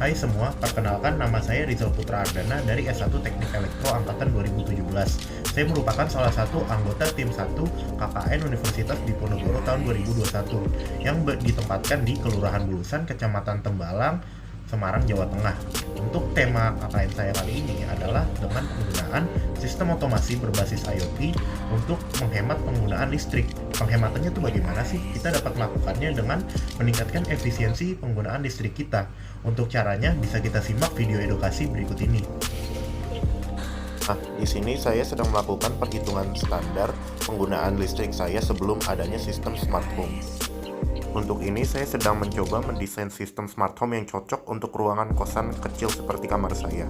Hai semua, perkenalkan nama saya Rizal Putra Ardana dari S1 Teknik Elektro Angkatan 2017. Saya merupakan salah satu anggota tim 1 KKN Universitas Diponegoro tahun 2021 yang ditempatkan di Kelurahan Bulusan, Kecamatan Tembalang, Semarang, Jawa Tengah. Untuk tema KKN saya kali ini adalah dengan penggunaan sistem otomasi berbasis IoT untuk menghemat penggunaan listrik. Penghematannya itu bagaimana sih? Kita dapat melakukannya dengan meningkatkan efisiensi penggunaan listrik kita. Untuk caranya bisa kita simak video edukasi berikut ini. Nah, di sini saya sedang melakukan perhitungan standar penggunaan listrik saya sebelum adanya sistem smart home. Untuk ini saya sedang mencoba mendesain sistem smart home yang cocok untuk ruangan kosan kecil seperti kamar saya.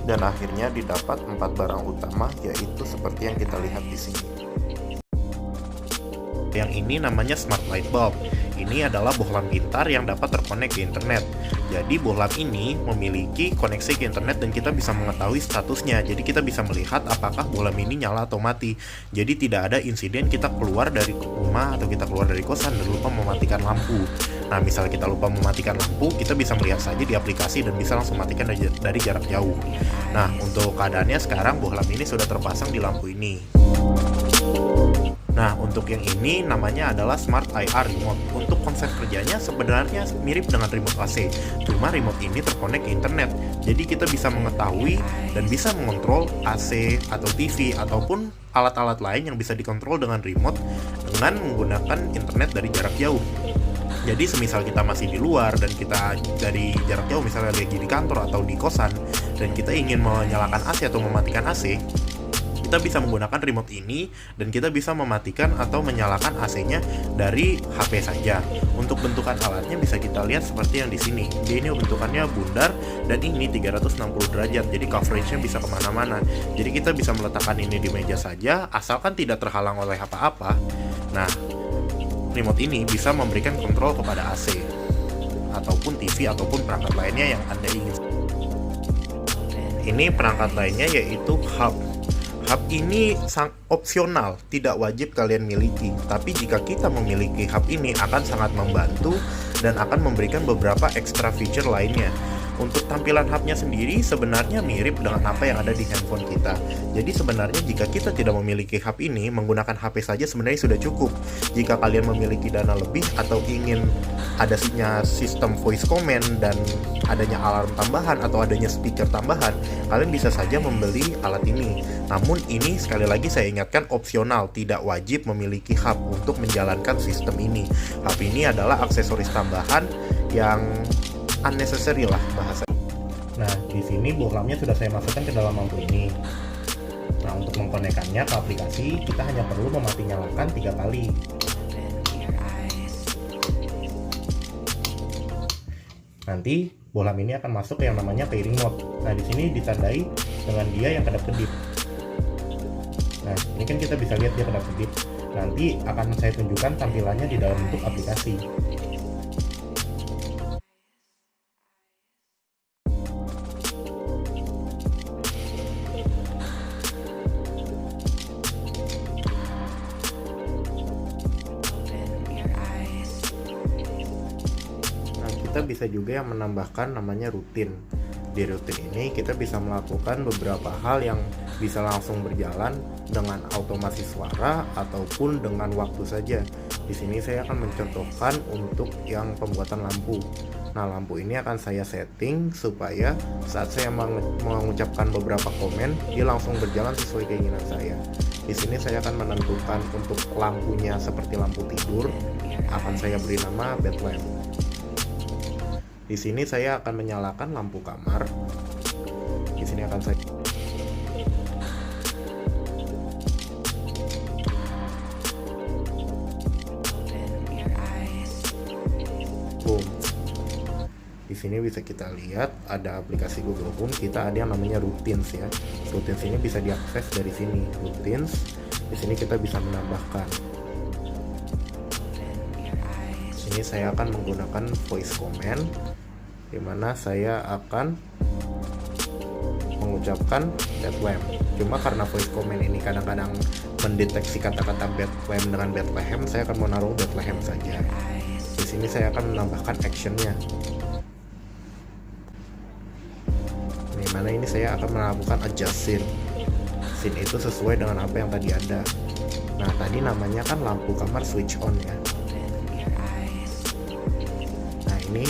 Dan akhirnya didapat 4 barang utama, yaitu seperti yang kita lihat di sini. Yang ini namanya smart light bulb. Ini adalah bohlam pintar yang dapat terkonek ke internet. Jadi bohlam ini memiliki koneksi ke internet dan kita bisa mengetahui statusnya. Jadi kita bisa melihat apakah bohlam ini nyala atau mati. Jadi tidak ada insiden kita keluar dari rumah atau kita keluar dari kosan dan lupa mematikan lampu. Nah, misal kita lupa mematikan lampu, kita bisa melihat saja di aplikasi dan bisa langsung matikan dari jarak jauh. Nah, untuk keadaannya sekarang bohlam ini sudah terpasang di lampu ini. Nah, untuk yang ini namanya adalah Smart IR Remote. Untuk konsep kerjanya sebenarnya mirip dengan remote AC, cuma remote ini terkonek ke internet. Jadi kita bisa mengetahui dan bisa mengontrol AC atau TV ataupun alat-alat lain yang bisa dikontrol dengan remote dengan menggunakan internet dari jarak jauh. Jadi semisal kita masih di luar dan kita dari jarak jauh, misalnya lagi di kantor atau di kosan, dan kita ingin menyalakan AC atau mematikan AC, kita bisa menggunakan remote ini dan kita bisa mematikan atau menyalakan AC-nya dari HP saja. Untuk bentukan alatnya bisa kita lihat seperti yang di sini. Dia ini bentukannya bundar dan ini 360 derajat, jadi coveragenya bisa kemana-mana. Jadi kita bisa meletakkan ini di meja saja, asalkan tidak terhalang oleh apa-apa. Nah, remote ini bisa memberikan kontrol kepada AC ataupun TV ataupun perangkat lainnya yang Anda ingin. Ini perangkat lainnya yaitu hub. Hub ini opsional, tidak wajib kalian miliki. Tapi jika kita memiliki hub ini akan sangat membantu dan akan memberikan beberapa extra feature lainnya. Untuk tampilan hubnya sendiri sebenarnya mirip dengan apa yang ada di handphone kita. Jadi sebenarnya jika kita tidak memiliki hub ini, menggunakan HP saja sebenarnya sudah cukup. Jika kalian memiliki dana lebih atau ingin adanya sistem voice command dan adanya alarm tambahan atau adanya speaker tambahan, kalian bisa saja membeli alat ini. Namun ini sekali lagi saya ingatkan opsional, tidak wajib memiliki hub untuk menjalankan sistem ini. Hub ini adalah aksesoris tambahan yang unnecessary lah bahasa. Nah, di sini bohlamnya sudah saya masukkan ke dalam lampu ini. Nah, untuk mengkonekkannya ke aplikasi, kita hanya perlu memati nyalakan 3 kali. Nanti bohlam ini akan masuk ke yang namanya pairing mode. Nah, di sini ditandai dengan dia yang kedap-kedip. Nah, ini kan kita bisa lihat dia kedap-kedip. Nanti akan saya tunjukkan tampilannya di dalam bentuk aplikasi. Kita bisa juga yang menambahkan namanya rutin. Di rutin ini kita bisa melakukan beberapa hal yang bisa langsung berjalan dengan otomasi suara ataupun dengan waktu saja. Di sini saya akan mencontohkan untuk yang pembuatan lampu. Nah, lampu ini akan saya setting supaya saat saya mengucapkan beberapa komen, dia langsung berjalan sesuai keinginan saya. Di sini saya akan menentukan untuk lampunya seperti lampu tidur, akan saya beri nama bed lamp. Di sini saya akan menyalakan lampu kamar. Di sini akan saya boom. Di sini bisa kita lihat ada aplikasi Google Home, kita ada yang namanya Routines ya. Routines ini bisa diakses dari sini. Routines. Di sini kita bisa menambahkan. Di sini saya akan menggunakan voice command, di mana saya akan mengucapkan bed lamp. Cuma karena voice command ini kadang-kadang mendeteksi kata-kata bed lamp dengan Bethlehem, saya akan menaruh Bethlehem saja. Di sini saya akan menambahkan actionnya. Di mana ini saya akan melakukan adjust scene. Scene itu sesuai dengan apa yang tadi ada. Nah, tadi namanya kan lampu kamar switch on ya. Nah, ini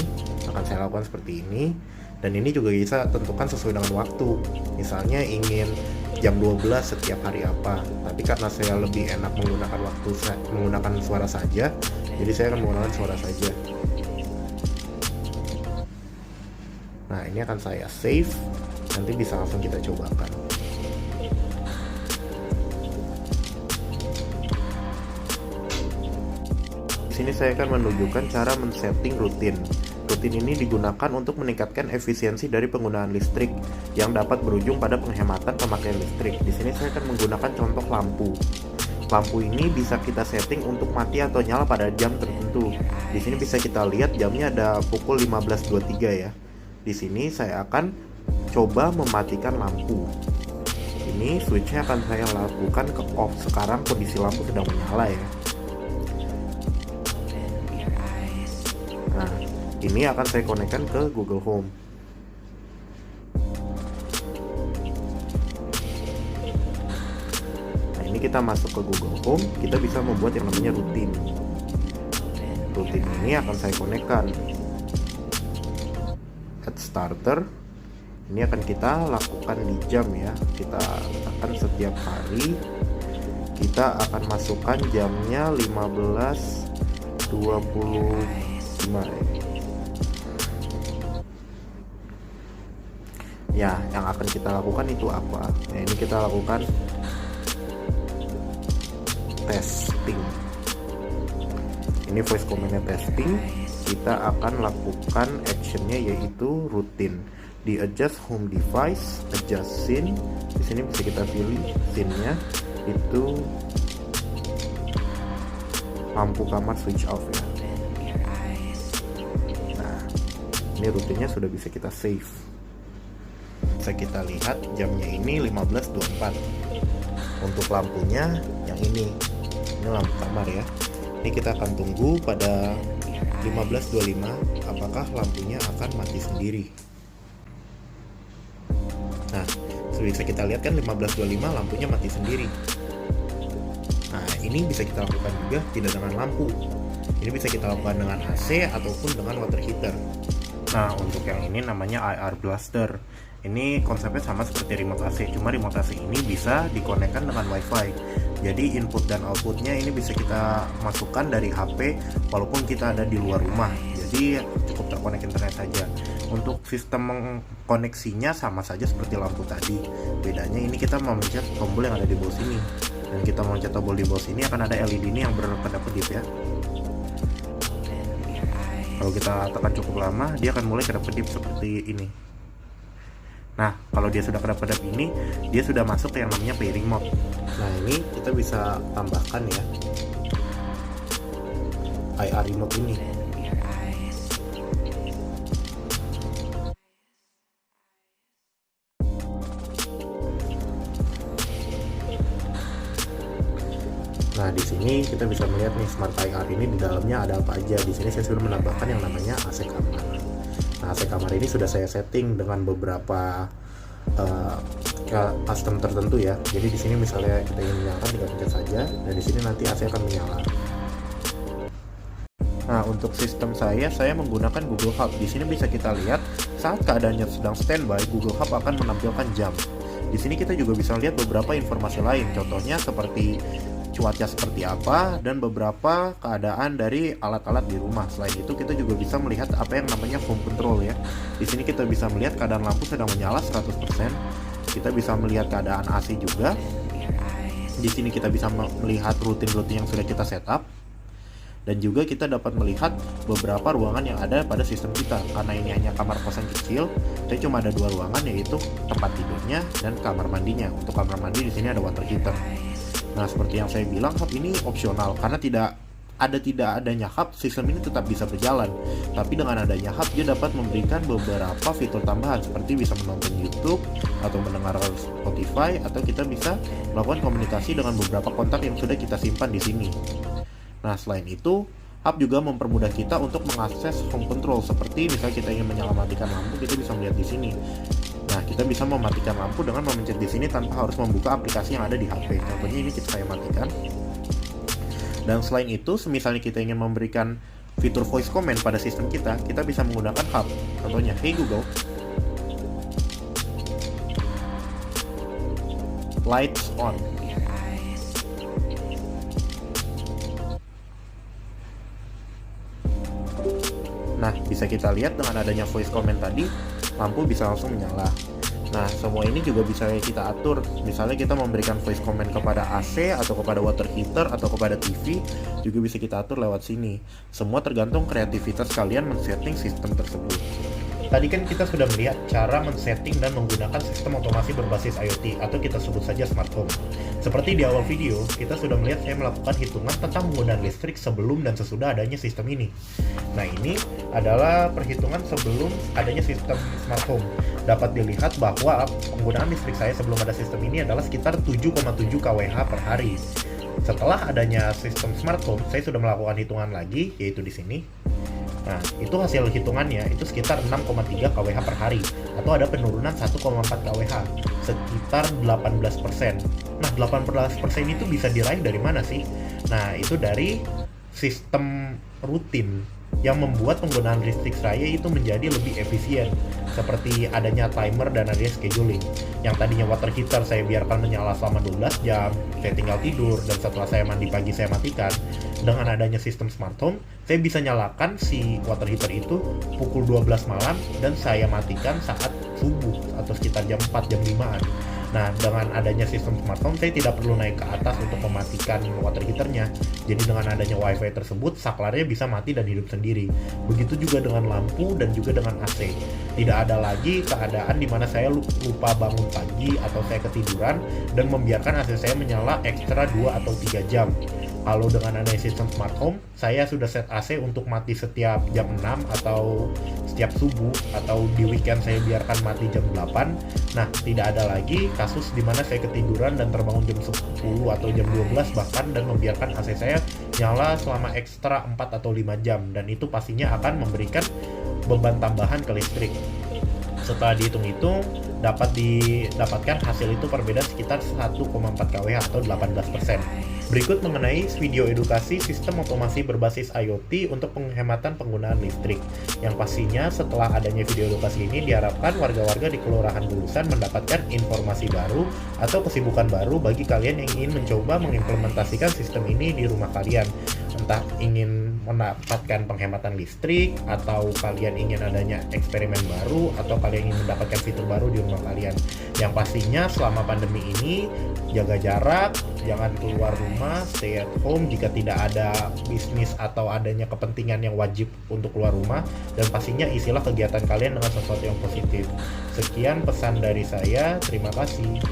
akan saya lakukan seperti ini. Dan ini juga bisa tentukan sesuai dengan waktu. Misalnya ingin jam 12 setiap hari apa. Tapi karena saya lebih enak menggunakan suara saja, jadi saya akan menggunakan suara saja. Nah, ini akan saya save. Nanti bisa langsung kita cobakan. Di sini saya akan menunjukkan cara men-setting rutin. Rutin ini digunakan untuk meningkatkan efisiensi dari penggunaan listrik yang dapat berujung pada penghematan pemakaian listrik. Di sini saya akan menggunakan contoh lampu. Lampu ini bisa kita setting untuk mati atau nyala pada jam tertentu. Di sini bisa kita lihat jamnya ada pukul 15.23 ya. Di sini saya akan coba mematikan lampu. Ini switchnya akan saya lakukan ke off. Sekarang kondisi lampu sedang menyala ya. Nah, ini akan saya konekkan ke Google Home. Nah, ini kita masuk ke Google Home, kita bisa membuat yang namanya rutin. Rutin ini akan saya konekkan. Add starter. Ini akan kita lakukan di jam ya. Kita akan setiap hari kita akan masukkan jamnya 15.25 ya. Yang akan kita lakukan itu apa? Nah, ini kita lakukan testing. Ini voice command-nya testing. Kita akan lakukan actionnya yaitu rutin. Di adjust home device, adjust scene. Di sini bisa kita pilih scene-nya itu lampu kamar switch off ya. Nah, ini rutinnya sudah bisa kita save. Bisa kita lihat jamnya ini 15.24. Untuk lampunya yang ini lampu kamar ya. Ini kita akan tunggu pada 15.25 apakah lampunya akan mati sendiri. Nah, sudah bisa kita lihat kan 15.25 lampunya mati sendiri. Nah, ini bisa kita lakukan juga tidak dengan lampu. Ini bisa kita lakukan dengan AC ataupun dengan water heater. Nah, untuk yang ini namanya IR Blaster. Ini konsepnya sama seperti remote AC, cuma remote AC ini bisa dikonekkan dengan WiFi. Jadi input dan outputnya ini bisa kita masukkan dari HP walaupun kita ada di luar rumah. Jadi cukup terkonek internet saja. Untuk sistem koneksinya sama saja seperti lampu tadi. Bedanya ini kita memencet tombol yang ada di bawah sini. Dan kita memencet tombol di bawah sini akan ada LED ini yang berkedap-kedip ya. Kalau kita tekan cukup lama, dia akan mulai kedap-kedip seperti ini. Nah, kalau dia sudah kedap-kedap ini, dia sudah masuk ke yang namanya pairing mode. Nah, ini kita bisa tambahkan ya IR remote ini. Nah, di sini kita bisa melihat nih Smart IR ini di dalamnya ada apa aja. Di sini saya sudah menambahkan yang namanya AC kamar. Nah, AC kamar ini sudah saya setting dengan beberapa custom tertentu ya. Jadi di sini misalnya kita ingin menyalakan, tinggal pencet saja dan di sini nanti AC akan menyala. Nah, untuk sistem saya menggunakan Google Hub. Di sini bisa kita lihat saat keadaannya sedang standby, Google Hub akan menampilkan jam. Di sini kita juga bisa lihat beberapa informasi lain, contohnya seperti cuaca seperti apa dan beberapa keadaan dari alat-alat di rumah. Selain itu kita juga bisa melihat apa yang namanya home control ya. Di sini kita bisa melihat keadaan lampu sedang menyala 100%. Kita bisa melihat keadaan AC juga. Di sini kita bisa melihat rutin-rutin yang sudah kita setup. Dan juga kita dapat melihat beberapa ruangan yang ada pada sistem kita. Karena ini hanya kamar kosan kecil, saya cuma ada 2 ruangan yaitu tempat tidurnya dan kamar mandinya. Untuk kamar mandi di sini ada water heater. Nah, seperti yang saya bilang, hub ini opsional karena tidak adanya hub, sistem ini tetap bisa berjalan. Tapi dengan adanya hub, dia dapat memberikan beberapa fitur tambahan seperti bisa menonton YouTube atau mendengar Spotify, atau kita bisa melakukan komunikasi dengan beberapa kontak yang sudah kita simpan di sini. Nah, selain itu, Hub juga mempermudah kita untuk mengakses home control, seperti misalnya kita ingin menyalamatkan lampu, kita bisa melihat di sini. Nah, kita bisa mematikan lampu dengan memencet di sini tanpa harus membuka aplikasi yang ada di HP. Contohnya ini saya matikan. Dan selain itu, semisalnya kita ingin memberikan fitur voice command pada sistem kita bisa menggunakan Hub. Contohnya, Hey Google, lights on. Nah, bisa kita lihat dengan adanya voice command tadi, lampu bisa langsung menyala. Nah, semua ini juga bisa kita atur. Misalnya kita memberikan voice command kepada AC atau kepada water heater atau kepada TV, juga bisa kita atur lewat sini. Semua tergantung kreativitas kalian men-setting sistem tersebut. Tadi kan kita sudah melihat cara men-setting dan menggunakan sistem otomasi berbasis IoT atau kita sebut saja smart home. Seperti di awal video, kita sudah melihat saya melakukan hitungan tentang penggunaan listrik sebelum dan sesudah adanya sistem ini. Nah, ini adalah perhitungan sebelum adanya sistem smart home. Dapat dilihat bahwa penggunaan listrik saya sebelum ada sistem ini adalah sekitar 7,7 kWh per hari. Setelah adanya sistem smart home, saya sudah melakukan hitungan lagi, yaitu di sini. Nah, itu hasil hitungannya, itu sekitar 6,3 kWh per hari, atau ada penurunan 1,4 kWh, sekitar 18%. Nah, 18% itu bisa diraih dari mana sih? Nah, itu dari sistem rutin yang membuat penggunaan listrik saya itu menjadi lebih efisien, seperti adanya timer dan adanya scheduling. Yang tadinya water heater saya biarkan menyala selama 12 jam, saya tinggal tidur, dan setelah saya mandi pagi saya matikan. Dengan adanya sistem smart home, saya bisa nyalakan si water heater itu pukul 12 malam dan saya matikan saat subuh atau sekitar jam 4, jam 5-an. Nah, dengan adanya sistem smart home, saya tidak perlu naik ke atas untuk mematikan water heaternya. Jadi dengan adanya wifi tersebut, saklarnya bisa mati dan hidup sendiri. Begitu juga dengan lampu dan juga dengan AC. Tidak ada lagi keadaan di mana saya lupa bangun pagi atau saya ketiduran dan membiarkan AC saya menyala ekstra 2 atau 3 jam. Kalau dengan adanya sistem smart home, saya sudah set AC untuk mati setiap jam 6 atau setiap subuh, atau di weekend saya biarkan mati jam 8. Nah, tidak ada lagi kasus di mana saya ketiduran dan terbangun jam 10 atau jam 12 bahkan, dan membiarkan AC saya nyala selama ekstra 4 atau 5 jam, dan itu pastinya akan memberikan beban tambahan ke listrik. Setelah dihitung-hitung, dapat didapatkan hasil itu perbedaan sekitar 1,4 kWh atau 18%. Berikut mengenai video edukasi sistem otomasi berbasis IoT untuk penghematan penggunaan listrik. Yang pastinya setelah adanya video edukasi ini diharapkan warga-warga di Kelurahan Bulusan mendapatkan informasi baru atau kesibukan baru bagi kalian yang ingin mencoba mengimplementasikan sistem ini di rumah kalian. Entah ingin mendapatkan penghematan listrik, atau kalian ingin adanya eksperimen baru, atau kalian ingin mendapatkan fitur baru di rumah kalian. Yang pastinya selama pandemi ini, jaga jarak, jangan keluar rumah, stay at home jika tidak ada bisnis atau adanya kepentingan yang wajib untuk keluar rumah, dan pastinya isilah kegiatan kalian dengan sesuatu yang positif. Sekian pesan dari saya, terima kasih.